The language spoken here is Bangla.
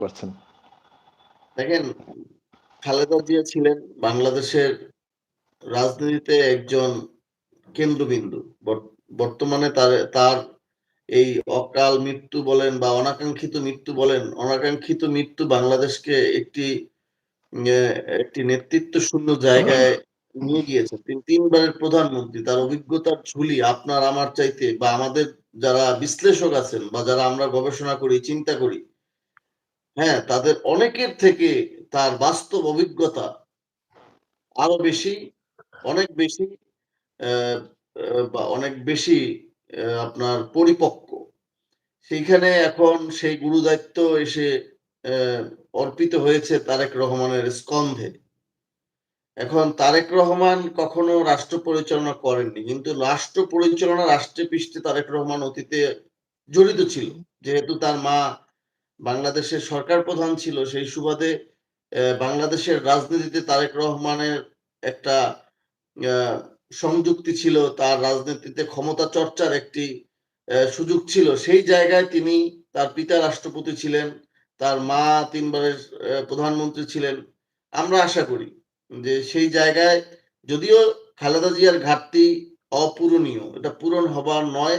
পারছেন? দেখেন, খালেদা জিয়া ছিলেন বাংলাদেশের রাজনীতিতে একজন কেন্দ্রবিন্দু। বর্তমানে তার এই অকাল মৃত্যু বলেন বা অনাকাঙ্ক্ষিত মৃত্যু বলেন, অনাকাঙ্ক্ষিত মৃত্যু বাংলাদেশকে একটি নেতৃত্ব শূন্য জায়গায় নিয়ে গিয়েছে। তিনি ৩ বারের প্রধানমন্ত্রী। তার অভিজ্ঞতার ঝুলি আপনার আমার চাইতে বা আমাদের যারা বিশ্লেষক আছেন বা যারা আমরা গবেষণা করি, চিন্তা করি, হ্যাঁ, তাদের অনেকের থেকে তার বাস্তব অভিজ্ঞতা আরো বেশি, অনেক বেশি অ্যা বা অনেক বেশি আপনার পরিপক্ক। সেইখানে এখন সেই গুরুদায়িত্ব এসে অ্যা অর্পিত হয়েছে তারেক রহমানের স্কন্ধে। এখন তারেক রহমান কখনো রাষ্ট্র পরিচালনা করেননি। কিন্তু রাষ্ট্র পরিচালনা রাষ্ট্রে পৃষ্ঠে তারেক রহমান অতীতে জড়িত ছিল। যেহেতু তার মা বাংলাদেশের সরকার প্রধান ছিল, সেই সুবাদে বাংলাদেশের রাজনীতিতে তারেক রহমানের একটা আ সংযুক্তি ছিল। তার রাজনীতিতে ক্ষমতা চর্চার একটি সুযোগ ছিল। সেই জায়গায় তিনি তার পিতা রাষ্ট্রপতি ছিলেন। তার মা ৩ বারের প্রধানমন্ত্রী ছিলেন। আমরা আশা করি যে সেই জায়গায় যদিও খালেদা জিয়ার ঘাটতি অপূরণীয়, এটা পূরণ হবার নয়।